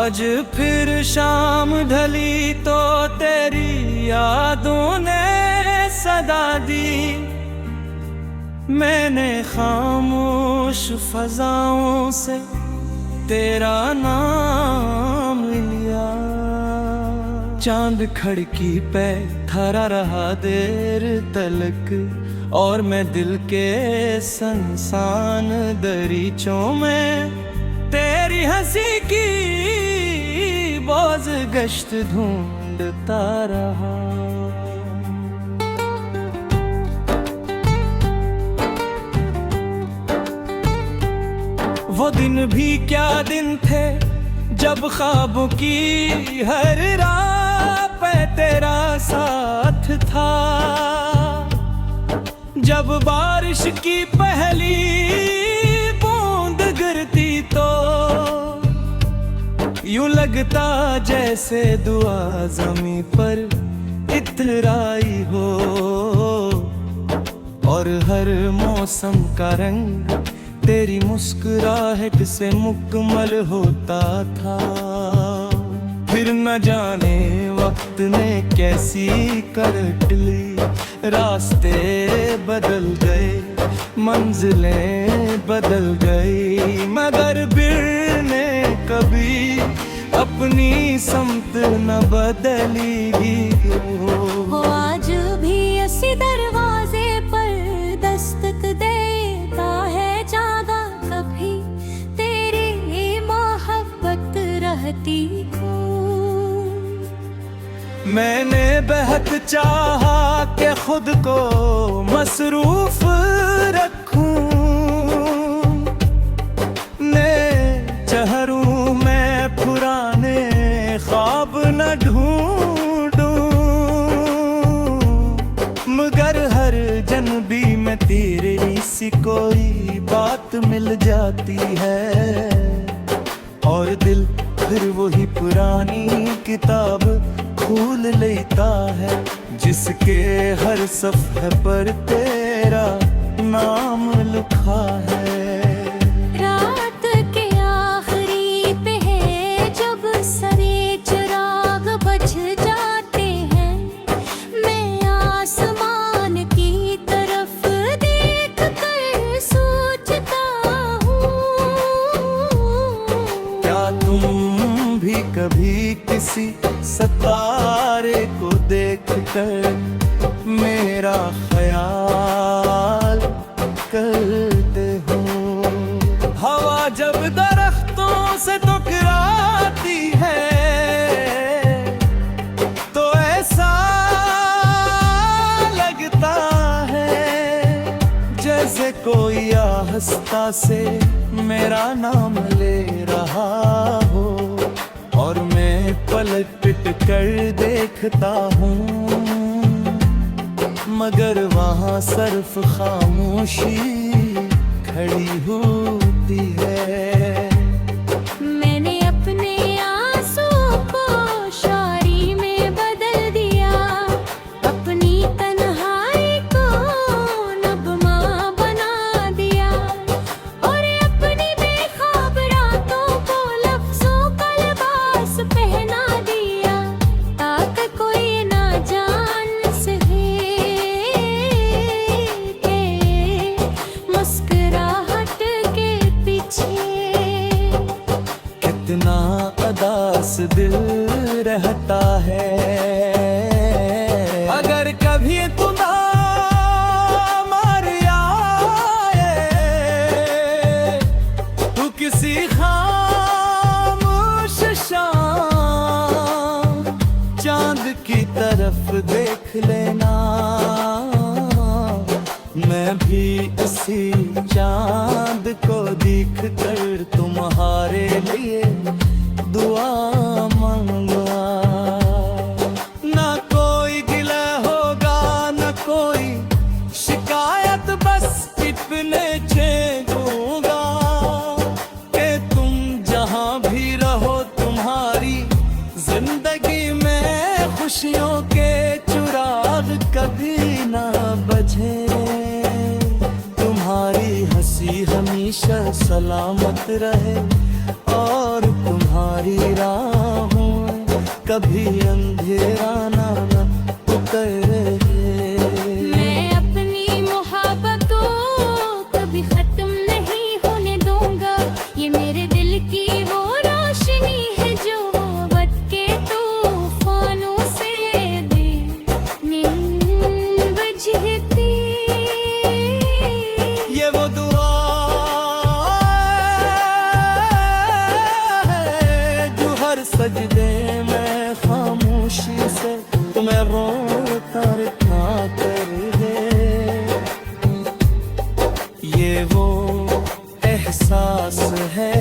आज फिर शाम ढली तो तेरी यादों ने सदा दी। मैंने खामोश फजाओं से तेरा नाम लिया। चांद खिड़की पे खड़ा रहा देर तलक, और मैं दिल के संसान दरीचों में तेरी हंसी की बोझ गश्त ढूंढता रहा। वो दिन भी क्या दिन थे जब ख्वाबों की हर राह पे तेरा साथ था। जब बारिश की पहली बूंद गिरती तो यूं लगता जैसे दुआ ज़मीं पर इतराई हो, और हर मौसम का रंग तेरी मुस्कुराहट से मुकम्मल होता था। फिर न जाने वक्त ने कैसी करवट ली, रास्ते बदल गए, मंजिलें बदल गई, मगर फिर ने कभी अपनी समत न बदली हो। आज भी ऐसी दरवाजे पर दस्तक देता है जागा, कभी तेरी मोहब्बत रहती हो। मैंने बहुत चाहा कि खुद को मसरूफ रखूं, नए चेहरों में पुराने ख्वाब न ढूंढूं, मगर हर जनबी में तेरे सी कोई बात मिल जाती है, और दिल फिर वही पुरानी किताब खोल लेता है, जिसके हर सफ़े पर तेरा नाम लिखा है। रात के आखिरी पहर जब सारे चिराग बुझ जाते हैं, मैं आसमान की तरफ देख कर सोचता हूँ, क्या तुम भी कभी किसी सितारे को देखकर मेरा ख्याल करते हो। हवा जब दरख्तों से टकराती है तो ऐसा लगता है जैसे कोई आहिस्ता से मेरा नाम ले रहा हो, और मैं पलट कर देखता हूँ, मगर वहाँ सिर्फ खामोशी खड़ी होती है। मैंने अपने आंसुओं को शायरी में बदल दिया, अपनी तन्हाई को नगमा बना दिया, और अपनी बेख्वाब रातों को लफ्जों का लिबास पहना दिया, ताकि कोई ना जान सके कि मुस्कुराहट के पीछे कितना अदास दिल रहता है। अगर कभी तुम मर आए तो किसी खामोश शाम चांद की तरफ देख लेना, मैं भी इसी चांद को देख कर तुम्हारे लिए दुआ मांगा। ना कोई गिला होगा ना कोई शिकायत, बस इतने चेंजूंगा कि तुम जहां भी रहो तुम्हारी जिंदगी में खुशियों के चिराग कभी ना बझे, तुम्हारी हंसी हमेशा सलामत रहे और तुम्हारी राहों में कभी अंधेरा ना उतरे। मैं अपनी मोहब्बतों कभी खत्म नहीं होने दूंगा। ये मेरे दिल की वो रोशनी है जो मोहब्बत के तूफानों से दिन बुझती। ये वो दुआ है जो हर सजदे में खामोशी से तुम्हें रोता इतना कर दे। ये वो एहसास है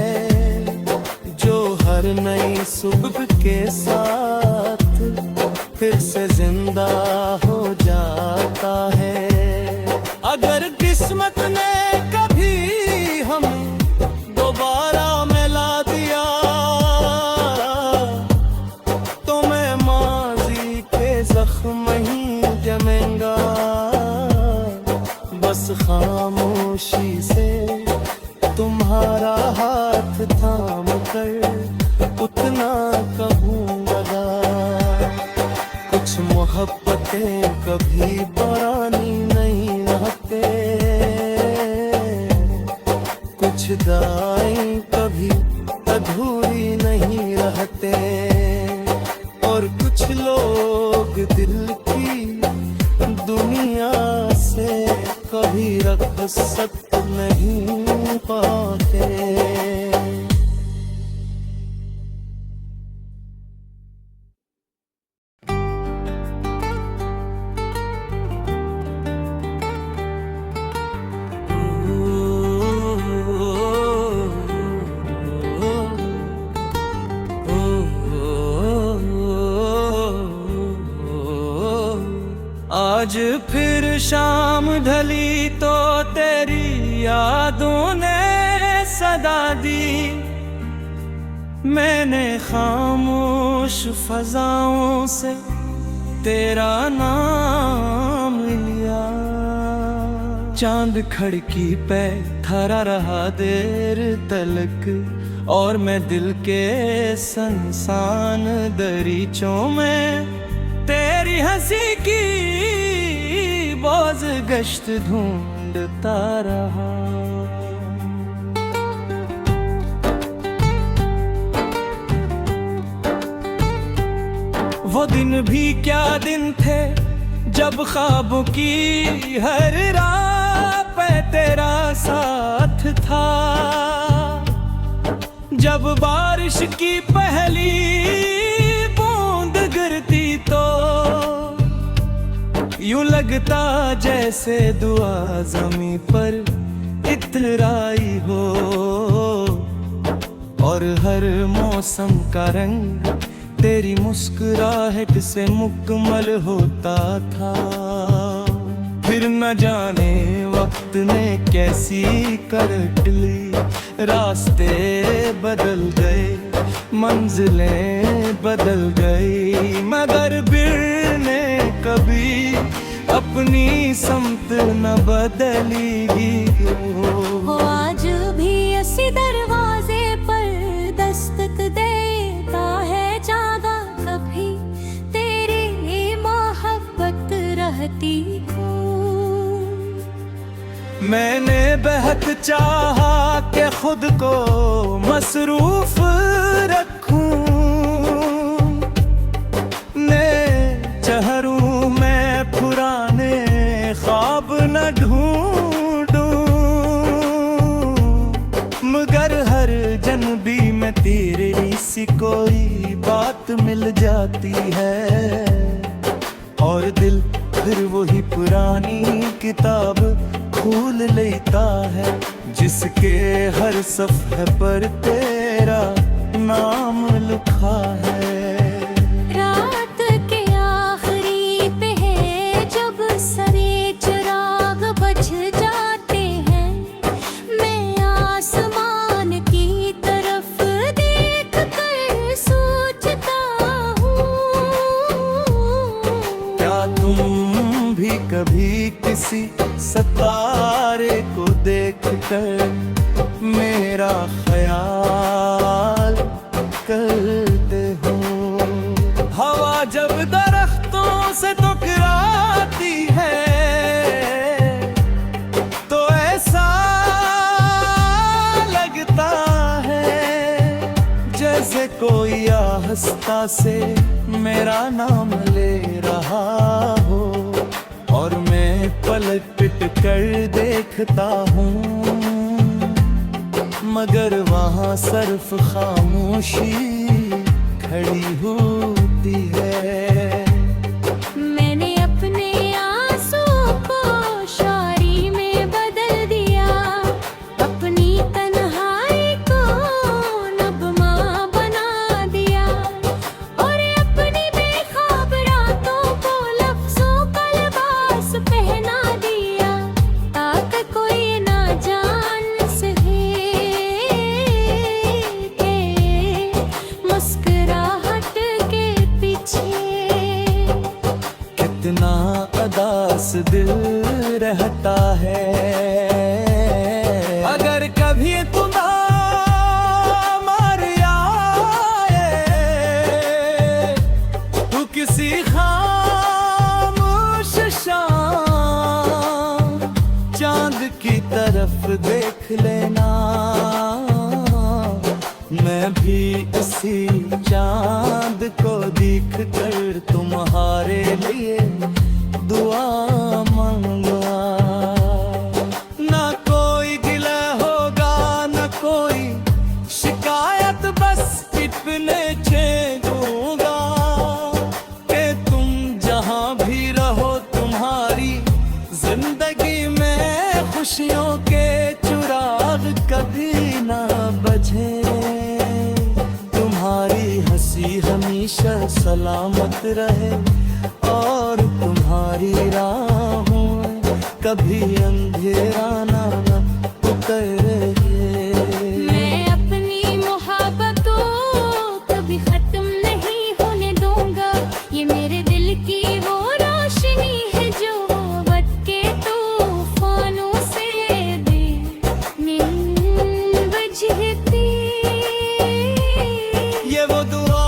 जो हर नई सुबह के साथ फिर से जिंदा हो जाता है। अगर किस्मत ने कभी हमें दोबारा मिला दिया तो मैं माजी के जख्म ही जमेंगा। बस खामोशी से तुम्हारा हाथ थाम कर उतना कहूँगा। कुछ मोहब्बतें कभी पुरानी नहीं रहते, कुछ दाएं कभी अधूरी नहीं रहते, और कुछ लोग दिल की दुनिया से कभी रुखसत नहीं पाते। आज फिर शाम ढली तो तेरी यादों ने सदा दी। मैंने खामोश फजाओं से तेरा नाम लिया। चांद खिड़की पे खड़ा रहा देर तलक, और मैं दिल के संसान दरीचों में तेरी हंसी की बाज गश्त ढूंढता रहा। वो दिन भी क्या दिन थे जब ख्वाबों की हर राह पे तेरा साथ था। जब बारिश की पहली बूंद गिरती तो यूं लगता जैसे दुआ ज़मीं पर इतराई हो, और हर मौसम का रंग तेरी मुस्कुराहट से मुकम्मल होता था। फिर न जाने वक्त ने कैसी करवट ली, रास्ते बदल गए, मंजिलें बदल गई, मगर फिर ने कभी अपनी समत न बदलेगी। वो आज भी इसी दरवाजे पर दस्तक देता है, जागा कभी तेरी मोहब्बत रहती हो। मैंने बहुत चाहा कि खुद को मसरूफ रखूं, ने चेहरों में पुराने ख्वाब न ढूंढूं, मगर हर जनबी में तेरी सी कोई बात मिल जाती है, और दिल फिर वही पुरानी किताब खोल लेता है, जिसके हर सफ़े पर तेरा नाम लिखा है। रात के आखिरी पहर जब सरे चिराग बुझ जाते हैं, मैं आसमान की तरफ देख कर सोचता हूँ, क्या तुम भी कभी किसी सितारे को देख कर मेरा ख्याल जैसे कोई आहिस्ता से मेरा नाम ले रहा हो, और मैं पलट कर देखता हूँ, मगर वहाँ सिर्फ खामोशी खड़ी होती है। मैंने अपने आंसू को शायरी में बदल दिया, अपनी तन्हाई को नगमा बना दिया, और अपनी बेख्वाब रातों को लफ्जों का लिबास पहना दिया, ताकि कोई ना जान सके कि मुस्कुराहट के पीछे कितना अदास दिल रहता है। अगर कभी तुम मर आए तो किसी खामोश शाम चांद की तरफ देख लेना, मैं भी इसी चांद को देख कर तुम्हारे लिए दुआ मांगूंगा। ना कोई गिला होगा ना कोई शिकायत, बस इतने छेड़ूंगा कि तुम जहां भी रहो तुम्हारी जिंदगी में खुशियों के चिराग कभी ना बझे। तुम्हारी हंसी हमेशा सलामत रहे, और तुम्हारी राहों में कभी अंधेरा ना उतरे। मैं अपनी मोहब्बतों कभी खत्म नहीं होने दूंगा, ये मेरे दिल की वो रोशनी है जो वक्त के तूफानों से बेनींद बुझती। ये वो दुआ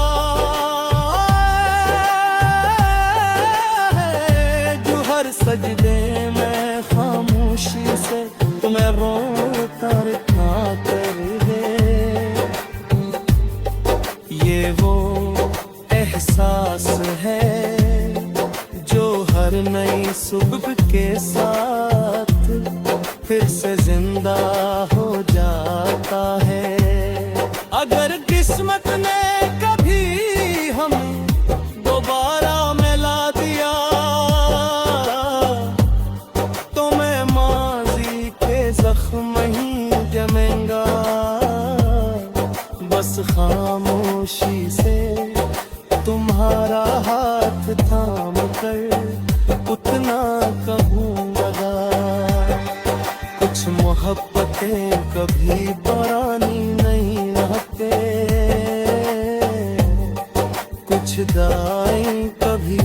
है जो हर सजदे में खामोशी से तुम्हें रोता रखना कर दे। ये वो एहसास है जो हर नई सुबह के साथ फिर से जिंदा हो जाता है। अगर किस्मत ने कभी हमें दोबारा मिला दिया तो मैं माजी के जख्म ही जमेंगा, बस खामोशी से तुम्हारा हाथ थाम कर उतना कहूँगा। कुछ मोहब्बतें कभी पुरानी नहीं रहते, कुछ दाएं कभी